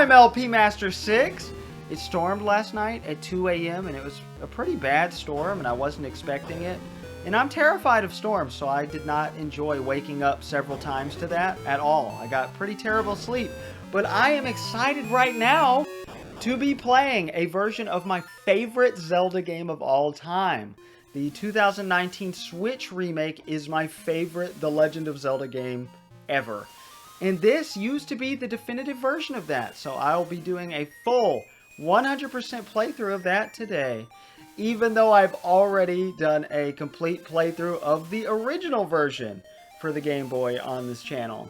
I'm LP Master 6. It stormed last night at 2 a.m. and it was a pretty bad storm and I wasn't expecting it. And I'm terrified of storms, so I did not enjoy waking up several times to that at all. I got pretty terrible sleep. But I am excited right now to be playing a version of my favorite Zelda game of all time. The 2019 Switch remake is my favorite The Legend of Zelda game ever. And this used to be the definitive version of that, so I'll be doing a full 100% playthrough of that today. Even though I've already done a complete playthrough of the original version for the Game Boy on this channel.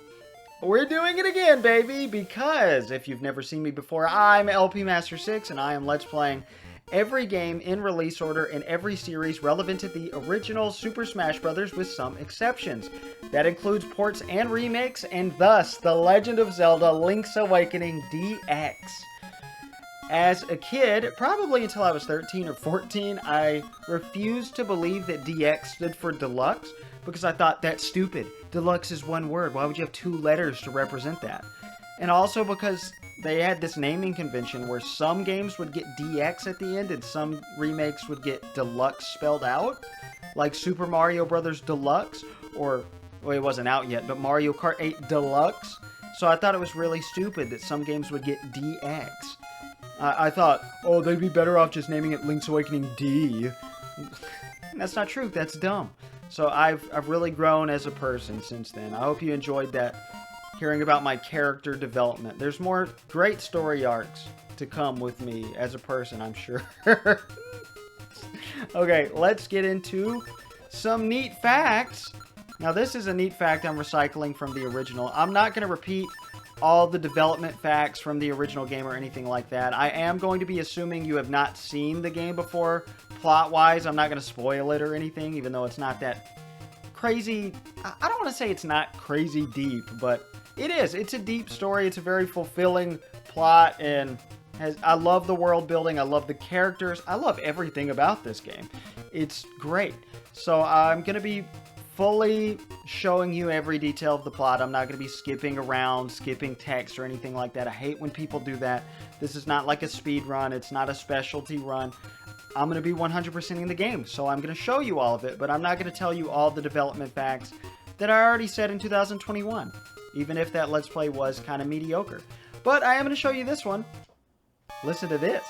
We're doing it again, baby, because if you've never seen me before, I'm LP Master 6 and I am Let's Playing every game in release order in every series relevant to the original Super Smash Bros. With some exceptions. That includes ports and remakes, and thus The Legend of Zelda Link's Awakening DX. As a kid, probably until I was 13 or 14, I refused to believe that DX stood for Deluxe because I thought that's stupid. Deluxe is one word. Why would you have two letters to represent that? And also because they had this naming convention where some games would get DX at the end and some remakes would get Deluxe spelled out. Like Super Mario Bros. Deluxe, or, well, it wasn't out yet, but Mario Kart 8 Deluxe. So I thought it was really stupid that some games would get DX. I thought, oh, they'd be better off just naming it Link's Awakening D. That's not true. That's dumb. So I've really grown as a person since then. I hope you enjoyed that, hearing about my character development. There's more great story arcs to come with me as a person, I'm sure. Okay, let's get into some neat facts. Now, this is a neat fact I'm recycling from the original. I'm not going to repeat all the development facts from the original game or anything like that. I am going to be assuming you have not seen the game before. Plot-wise, I'm not going to spoil it or anything, even though it's not that crazy. I don't want to say it's not crazy deep, but it is. It's a deep story. It's a very fulfilling plot, and I love the world building. I love the characters. I love everything about this game. It's great. So I'm going to be fully showing you every detail of the plot. I'm not going to be skipping around, skipping text or anything like that. I hate when people do that. This is not like a speed run. It's not a specialty run. I'm going to be 100%ing the game, so I'm going to show you all of it, but I'm not going to tell you all the development facts that I already said in 2021, even if that Let's Play was kind of mediocre. But I am going to show you this one. Listen to this.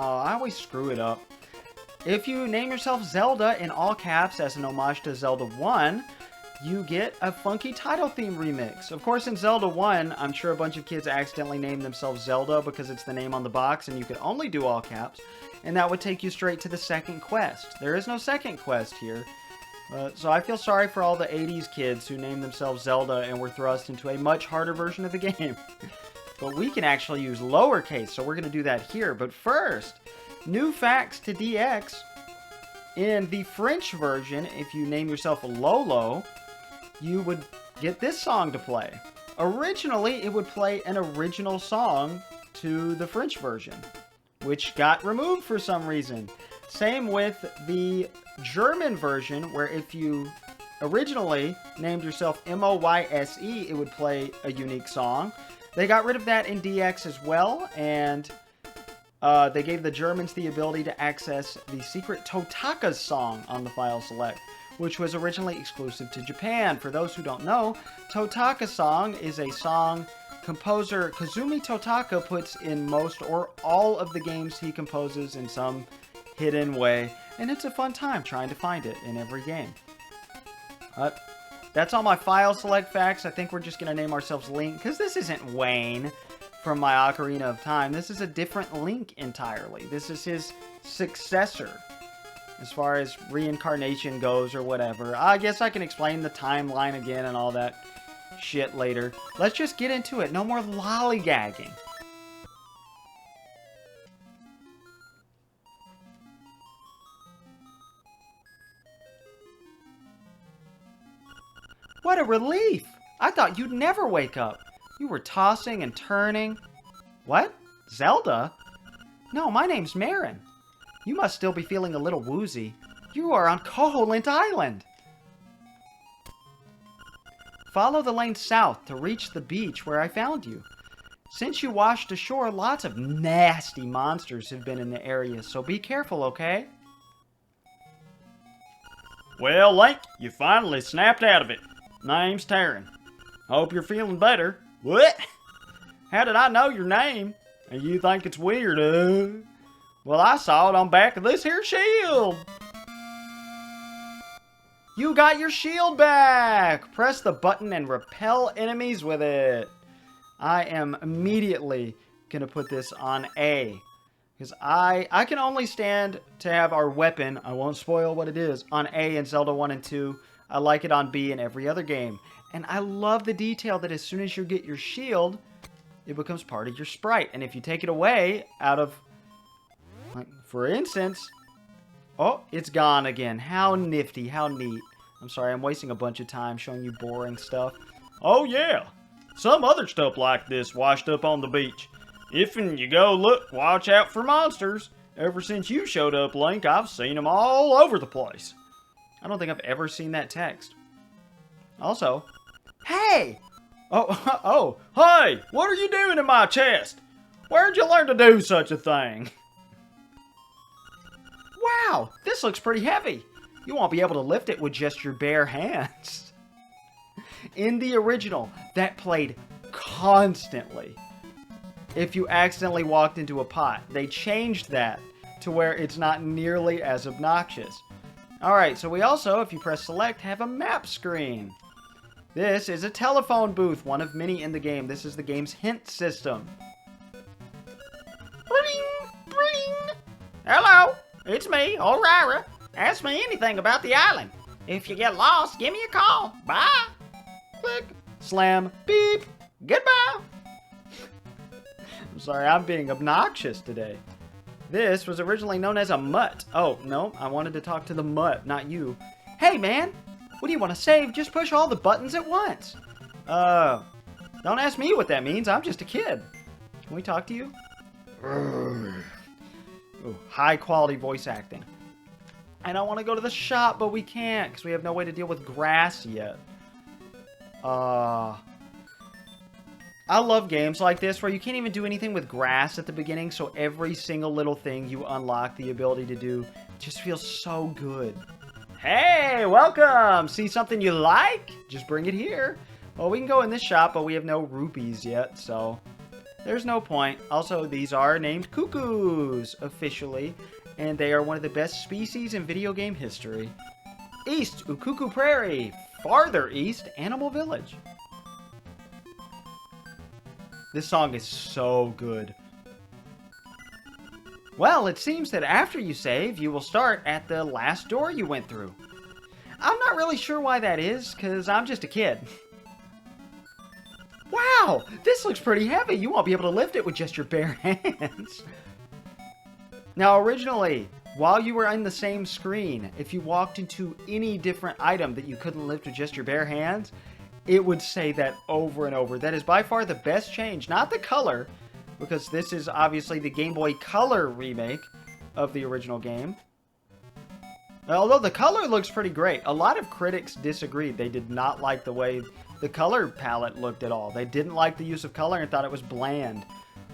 I always screw it up. If you name yourself Zelda in all caps as an homage to Zelda 1, you get a funky title theme remix. Of course, in Zelda 1, I'm sure a bunch of kids accidentally named themselves Zelda because it's the name on the box and you could only do all caps, and that would take you straight to the second quest. There is no second quest here. So I feel sorry for all the 80s kids who named themselves Zelda and were thrust into a much harder version of the game. But we can actually use lowercase, so we're going to do that here. But first, new facts to DX. In the French version, if you name yourself Lolo, you would get this song to play. Originally, it would play an original song to the French version, which got removed for some reason. Same with the German version, where if you originally named yourself Moyse, it would play a unique song. They got rid of that in DX as well, and they gave the Germans the ability to access the secret Totaka song on the file select, which was originally exclusive to Japan. For those who don't know, Totaka song is a song composer Kazumi Totaka puts in most or all of the games he composes in some hidden way, and it's a fun time trying to find it in every game. That's all my file select facts. I think we're just going to name ourselves Link, because this isn't Wayne from my Ocarina of Time. This is a different Link entirely. This is his successor, as far as reincarnation goes or whatever. I guess I can explain the timeline again and all that shit later. Let's just get into it. No more lollygagging. What a relief! I thought you'd never wake up. You were tossing and turning. What? Zelda? No, my name's Marin. You must still be feeling a little woozy. You are on Koholint Island. Follow the lane south to reach the beach where I found you. Since you washed ashore, lots of nasty monsters have been in the area, so be careful, okay? Well, Link, you finally snapped out of it. Name's Taryn. Hope you're feeling better. What? How did I know your name? And you think it's weird, Well, I saw it on back of this here shield. You got your shield back! Press the button and repel enemies with it. I am immediately going to put this on A. Because I can only stand to have our weapon, I won't spoil what it is, on A in Zelda 1 and 2. I like it on B in every other game. And I love the detail that as soon as you get your shield, it becomes part of your sprite. And if you take it away out of, like, for instance, oh, it's gone again. How nifty, how neat. I'm sorry, I'm wasting a bunch of time showing you boring stuff. Oh yeah, some other stuff like this washed up on the beach. If and you go look, watch out for monsters. Ever since you showed up, Link, I've seen them all over the place. I don't think I've ever seen that text. Also, hey! Oh, hey, what are you doing in my chest? Where'd you learn to do such a thing? Wow, this looks pretty heavy. You won't be able to lift it with just your bare hands. In the original, that played constantly. If you accidentally walked into a pot, they changed that to where it's not nearly as obnoxious. Alright, so we also, if you press select, have a map screen. This is a telephone booth, one of many in the game. This is the game's hint system. Bring, bring. Hello, it's me, O'Rara. Ask me anything about the island. If you get lost, give me a call. Bye. Click. Slam. Beep. Goodbye. I'm sorry, I'm being obnoxious today. This was originally known as a mutt. Oh, no, I wanted to talk to the mutt, not you. Hey, man, what do you want to save? Just push all the buttons at once. Don't ask me what that means. I'm just a kid. Can we talk to you? Ooh, high quality voice acting. I don't want to go to the shop, but we can't because we have no way to deal with grass yet. I love games like this where you can't even do anything with grass at the beginning, so every single little thing you unlock the ability to do just feels so good. Hey, welcome! See something you like? Just bring it here. Well, we can go in this shop, but we have no rupees yet, so there's no point. Also, these are named cuckoos, officially, and they are one of the best species in video game history. East, Ukuku Prairie. Farther east, Animal Village. This song is so good. Well, it seems that after you save, you will start at the last door you went through. I'm not really sure why that is, because I'm just a kid. Wow, this looks pretty heavy. You won't be able to lift it with just your bare hands. Now, originally, while you were in the same screen, if you walked into any different item that you couldn't lift with just your bare hands, it would say that over and over. That is by far the best change. Not the color, because this is obviously the Game Boy Color remake of the original game. Although the color looks pretty great. A lot of critics disagreed. They did not like the way the color palette looked at all. They didn't like the use of color and thought it was bland.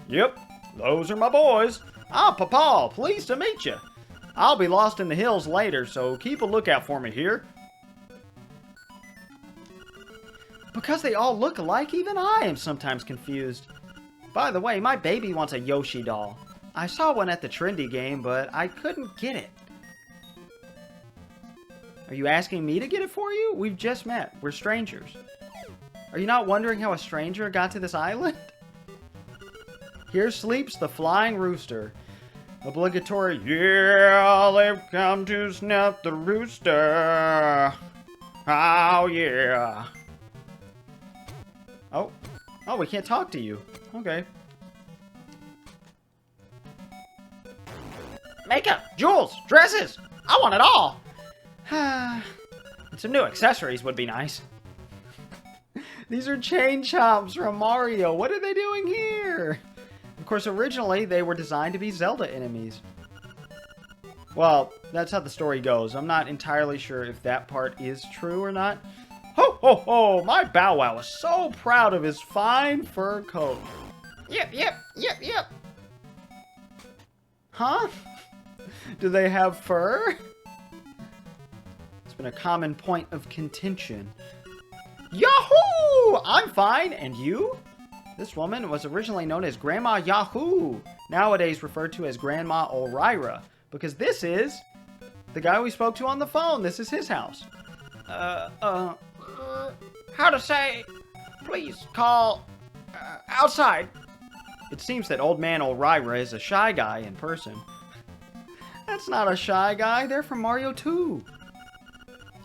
Yep, those are my boys. I'm Papa, pleased to meet you. I'll be lost in the hills later, so keep a lookout for me here. Because they all look alike, even I am sometimes confused. By the way, my baby wants a Yoshi doll. I saw one at the trendy game, but I couldn't get it. Are you asking me to get it for you? We've just met. We're strangers. Are you not wondering how a stranger got to this island? Here sleeps the flying rooster. Obligatory, yeah, they've come to snuff the rooster. Oh, yeah. Oh, we can't talk to you. Okay. Makeup, jewels, dresses. I want it all. And some new accessories would be nice. These are chain chomps from Mario. What are they doing here? Of course, originally they were designed to be Zelda enemies. Well, that's how the story goes. I'm not entirely sure if that part is true or not. Ho, ho, ho! My Bow Wow is so proud of his fine fur coat. Yep, yep, yep, yep. Huh? Do they have fur? It's been a common point of contention. Yahoo! I'm fine, and you? This woman was originally known as Grandma Yahoo, nowadays referred to as Grandma O'Rira, because this is the guy we spoke to on the phone. This is his house. How to say, please call outside. It seems that Old Man O'Rira is a shy guy in person. That's not a shy guy. They're from Mario 2.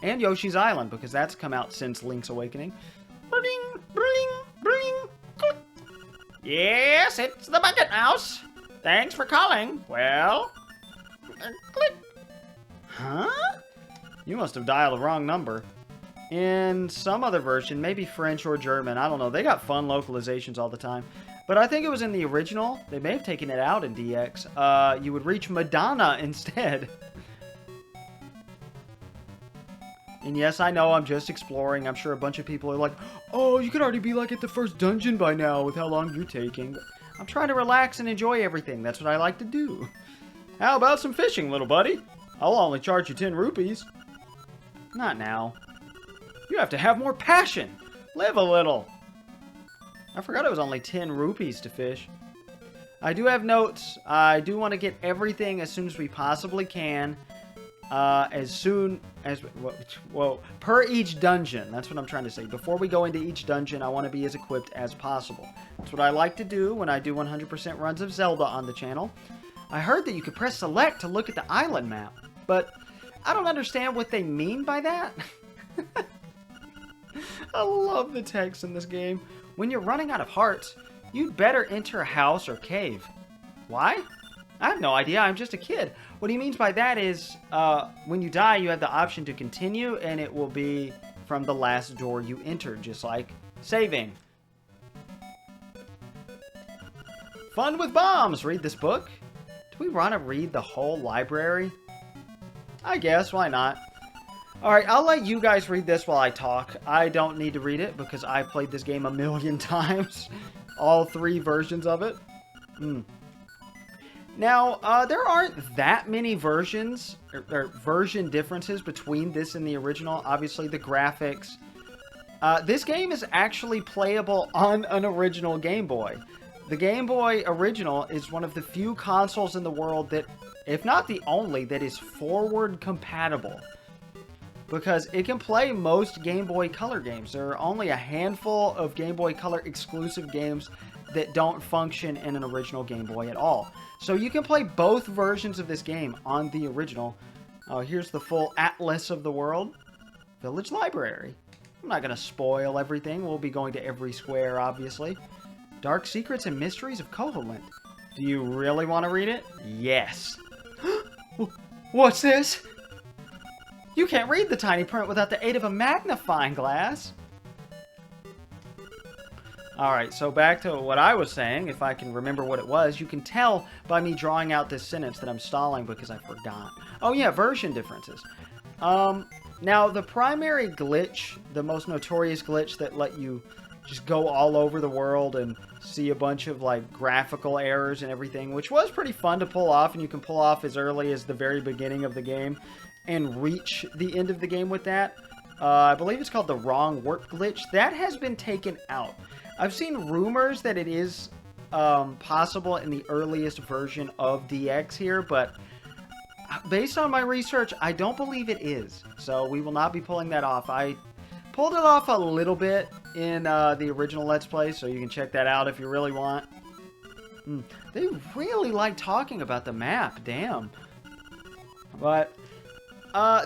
And Yoshi's Island, because that's come out since Link's Awakening. Bring, bring, bring, click. Yes, it's the Bucket Mouse. Thanks for calling. Well, click. Huh? You must have dialed the wrong number. In some other version, maybe French or German, I don't know. They got fun localizations all the time. But I think it was in the original. They may have taken it out in DX. You would reach Madonna instead. And yes, I know I'm just exploring. I'm sure a bunch of people are like, oh, you could already be like at the first dungeon by now with how long you're taking. But I'm trying to relax and enjoy everything. That's what I like to do. How about some fishing, little buddy? I'll only charge you 10 rupees. Not now. You have to have more passion. Live a little. I forgot it was only 10 rupees to fish. I do have notes. I do want to get everything as soon as we possibly can. As soon as... Well, per each dungeon. That's what I'm trying to say. Before we go into each dungeon, I want to be as equipped as possible. That's what I like to do when I do 100% runs of Zelda on the channel. I heard that you could press select to look at the island map. But I don't understand what they mean by that. I love the text in this game. When you're running out of hearts, you'd better enter a house or cave. Why? I have no idea. I'm just a kid. What he means by that is, when you die, you have the option to continue, and it will be from the last door you entered, just like saving. Fun with bombs! Read this book. Do we want to read the whole library? I guess, why not? Alright, I'll let you guys read this while I talk. I don't need to read it because I've played this game a million times. All 3 versions of it. Now, there aren't that many versions, or version differences between this and the original. Obviously, the graphics. This game is actually playable on an original Game Boy. The Game Boy original is one of the few consoles in the world that, if not the only, that is forward compatible. Because it can play most Game Boy Color games. There are only a handful of Game Boy Color exclusive games that don't function in an original Game Boy at all. So you can play both versions of this game on the original. Here's the full atlas of the world. Village Library. I'm not going to spoil everything. We'll be going to every square, obviously. Dark Secrets and Mysteries of Koholint. Do you really want to read it? Yes. What's this? You can't read the tiny print without the aid of a magnifying glass. Alright, so back to what I was saying, if I can remember what it was. You can tell by me drawing out this sentence that I'm stalling because I forgot. Oh yeah, version differences. Now, the primary glitch, the most notorious glitch that let you just go all over the world and see a bunch of, like, graphical errors and everything, which was pretty fun to pull off, and you can pull off as early as the very beginning of the game and reach the end of the game with that. I believe it's called the wrong warp glitch. That has been taken out. I've seen rumors that it is possible in the earliest version of DX here, but based on my research, I don't believe it is. So we will not be pulling that off. I pulled it off a little bit in the original Let's Play, so you can check that out if you really want. They really like talking about the map, damn. But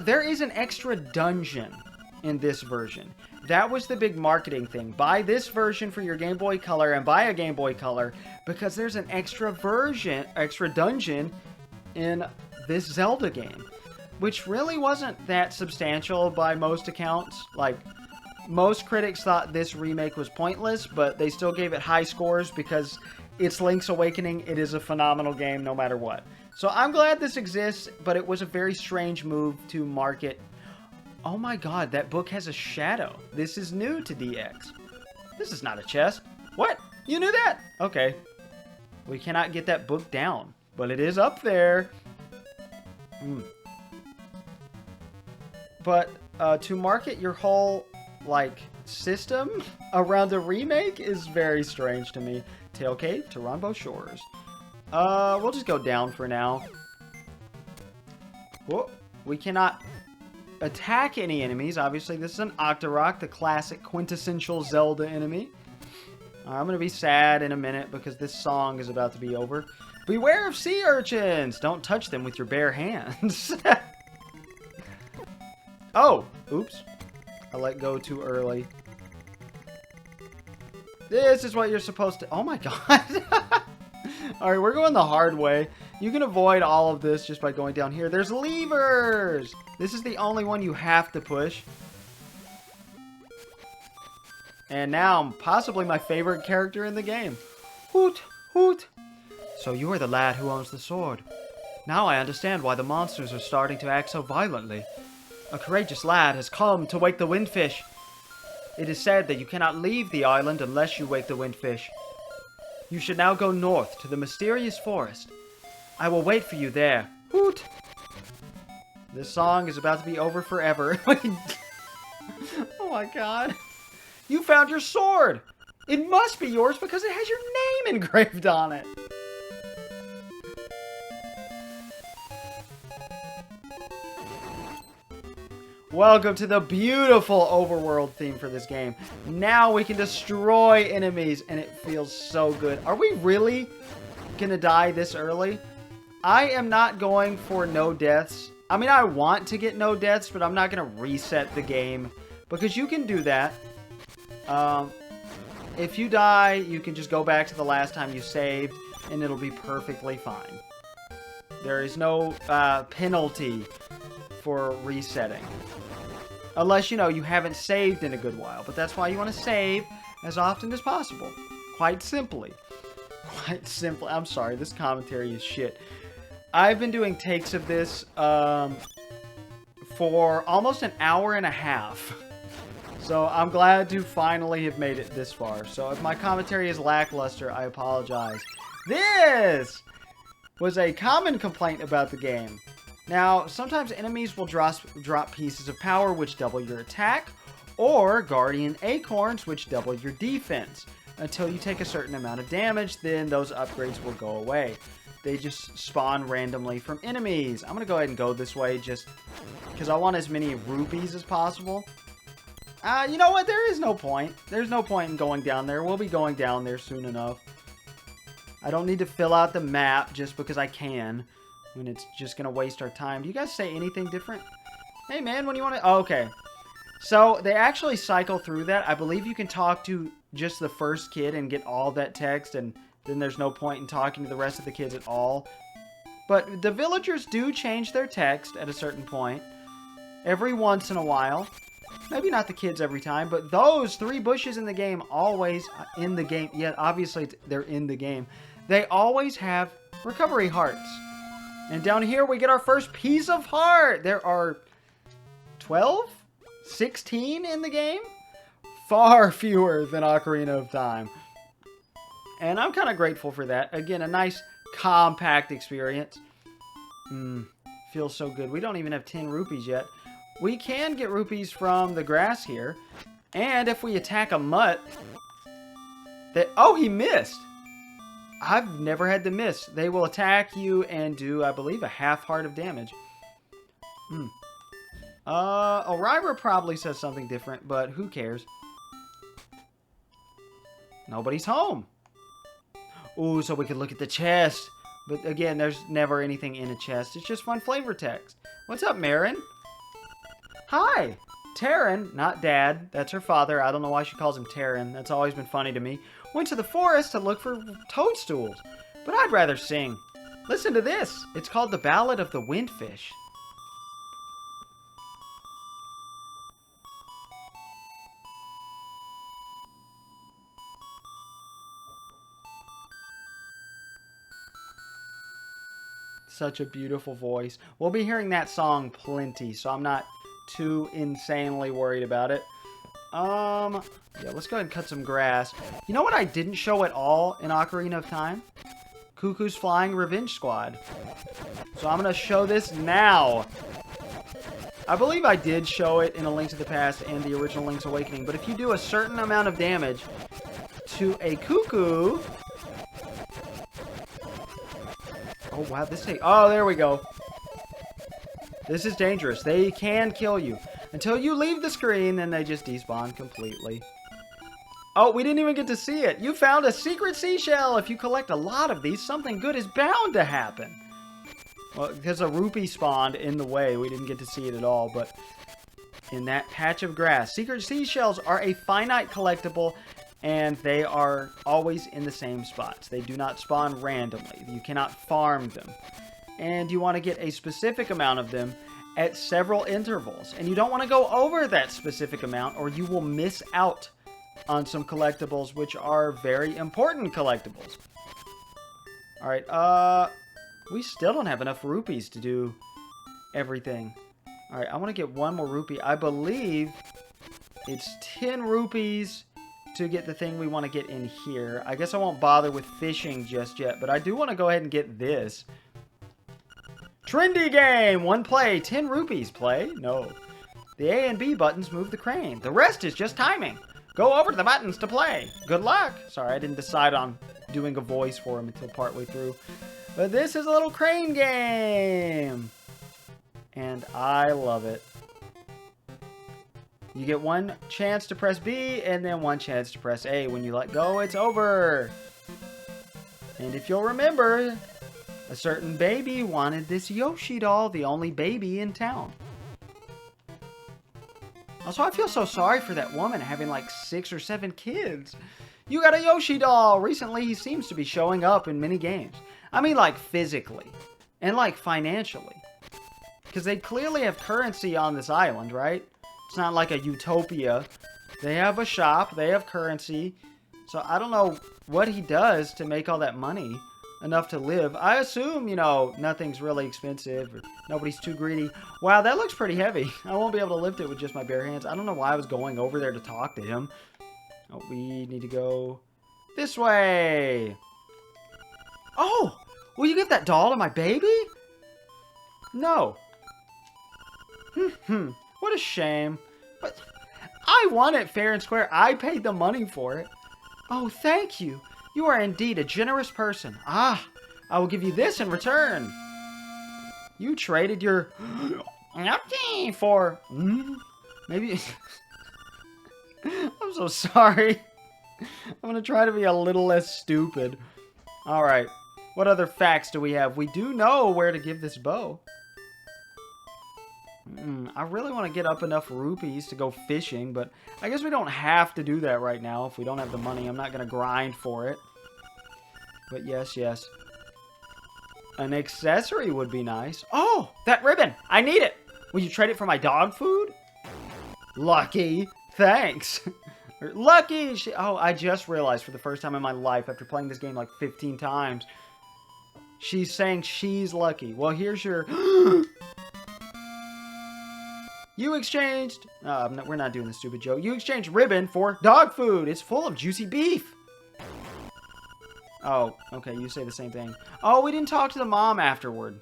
there is an extra dungeon in this version. That was the big marketing thing. Buy this version for your Game Boy Color and buy a Game Boy Color because there's an extra dungeon in this Zelda game, which really wasn't that substantial by most accounts. Like, most critics thought this remake was pointless, but they still gave it high scores because it's Link's Awakening. It is a phenomenal game no matter what. So I'm glad this exists, but it was a very strange move to market. Oh my god, that book has a shadow. This is new to DX. This is not a chest. What? You knew that? Okay. We cannot get that book down, but it is up there. But to market your whole, like, system around a remake is very strange to me. Tail Cave to Rainbow Shores. We'll just go down for now. Whoa. We cannot attack any enemies. Obviously, this is an Octorok, the classic quintessential Zelda enemy. I'm going to be sad in a minute because this song is about to be over. Beware of sea urchins! Don't touch them with your bare hands. Oh! Oops. I let go too early. This is what you're supposed to... Oh my god! Alright, we're going the hard way. You can avoid all of this just by going down here. There's levers! This is the only one you have to push. And now, possibly my favorite character in the game. Hoot! Hoot! So you are the lad who owns the sword. Now I understand why the monsters are starting to act so violently. A courageous lad has come to wake the windfish. It is said that you cannot leave the island unless you wake the windfish. You should now go north to the mysterious forest. I will wait for you there. Hoot! This song is about to be over forever. Oh my god. You found your sword! It must be yours because it has your name engraved on it. Welcome to the beautiful overworld theme for this game. Now we can destroy enemies and it feels so good. Are we really gonna die this early? I am not going for no deaths. I mean, I want to get no deaths, but I'm not gonna reset the game because you can do that. If you die, you can just go back to the last time you saved, and it'll be perfectly fine. There is no penalty for resetting. Unless, you know, you haven't saved in a good while. But that's why you want to save as often as possible. Quite simply. Quite simply. I'm sorry, this commentary is shit. I've been doing takes of this for almost an hour and a half. So I'm glad to finally have made it this far. So if my commentary is lackluster, I apologize. This was a common complaint about the game. Now, sometimes enemies will drop pieces of power which double your attack, or guardian acorns which double your defense. Until you take a certain amount of damage, then those upgrades will go away. They just spawn randomly from enemies. I'm going to go ahead and go this way just because I want as many rupees as possible. You know what? There is no point. There's no point in going down there. We'll be going down there soon enough. I don't need to fill out the map just because I can, when it's just going to waste our time. Do you guys say anything different? Hey, man, when do you want to... Oh, okay. So, they actually cycle through that. I believe you can talk to just the first kid and get all that text, and then there's no point in talking to the rest of the kids at all. But the villagers do change their text at a certain point. Every once in a while. Maybe not the kids every time, but those 3 bushes in the game always in the game. Yeah, obviously they're in the game. They always have recovery hearts. And down here we get our first piece of heart. There are 12? 16 in the game? Far fewer than Ocarina of Time. And I'm kind of grateful for that. Again, a nice compact experience. Feels so good. We don't even have 10 rupees yet. We can get rupees from the grass here. And if we attack a mutt... Oh, he missed! I've never had to miss. They will attack you and do, I believe, a half heart of damage. O'Ryra probably says something different, but who cares? Nobody's home. Ooh, so we could look at the chest. But again, there's never anything in a chest. It's just fun flavor text. What's up, Marin? Hi! Taryn, not Dad, that's her father. I don't know why she calls him Taryn. That's always been funny to me. Went to the forest to look for toadstools. But I'd rather sing. Listen to this. It's called The Ballad of the Windfish. Such a beautiful voice. We'll be hearing that song plenty, so I'm not too insanely worried about it. Yeah, let's go ahead and cut some grass. You know what I didn't show at all in Ocarina of Time? Cuckoo's Flying Revenge Squad. So I'm going to show this now. I believe I did show it in A Link to the Past and the original Link's Awakening, but if you do a certain amount of damage to a cuckoo... Oh, wow, this thing... Oh, there we go. This is dangerous. They can kill you. Until you leave the screen, then they just despawn completely. Oh, we didn't even get to see it. You found a secret seashell. If you collect a lot of these, something good is bound to happen. Well, because a rupee spawned in the way, we didn't get to see it at all, but in that patch of grass. Secret seashells are a finite collectible, and they are always in the same spots. They do not spawn randomly. You cannot farm them. And you want to get a specific amount of them at several intervals. And you don't want to go over that specific amount, or you will miss out on some collectibles, which are very important collectibles. Alright, we still don't have enough rupees to do everything. Alright, I want to get one more rupee. I believe it's 10 rupees to get the thing we want to get in here. I guess I won't bother with fishing just yet, but I do want to go ahead and get this. Trendy game! One play, 10 rupees. Play? No. The A and B buttons move the crane. The rest is just timing. Go over to the buttons to play. Good luck. Sorry, I didn't decide on doing a voice for him until partway through. But this is a little crane game. And I love it. You get one chance to press B and then one chance to press A. When you let go, it's over. And if you'll remember, a certain baby wanted this Yoshi doll, the only baby in town. Also, I feel so sorry for that woman having like 6 or 7 kids. You got a Yoshi doll! Recently, he seems to be showing up in many games. I mean, like, physically. And, like, financially. Because they clearly have currency on this island, right? It's not like a utopia. They have a shop. They have currency. So, I don't know what he does to make all that money. Enough to live. I assume, you know, nothing's really expensive. Or nobody's too greedy. Wow, that looks pretty heavy. I won't be able to lift it with just my bare hands. I don't know why I was going over there to talk to him. Oh, we need to go this way. Oh! Will you give that doll to my baby? No. What a shame. But I won it fair and square. I paid the money for it. Oh, thank you. You are indeed a generous person. Ah, I will give you this in return. You traded your nothing for maybe. I'm so sorry. I'm going to try to be a little less stupid. All right. What other facts do we have? We do know where to give this bow. I really want to get up enough rupees to go fishing, but I guess we don't have to do that right now if we don't have the money. I'm not going to grind for it. But yes, yes. An accessory would be nice. Oh, that ribbon. I need it. Will you trade it for my dog food? Lucky. Thanks. Lucky. Oh, I just realized for the first time in my life after playing this game like 15 times. She's saying she's lucky. Well, here's your... You exchanged... we're not doing the stupid joke. You exchanged ribbon for dog food. It's full of juicy beef. Oh, okay. You say the same thing. Oh, we didn't talk to the mom afterward.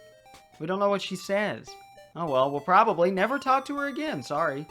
We don't know what she says. Oh, well, we'll probably never talk to her again. Sorry.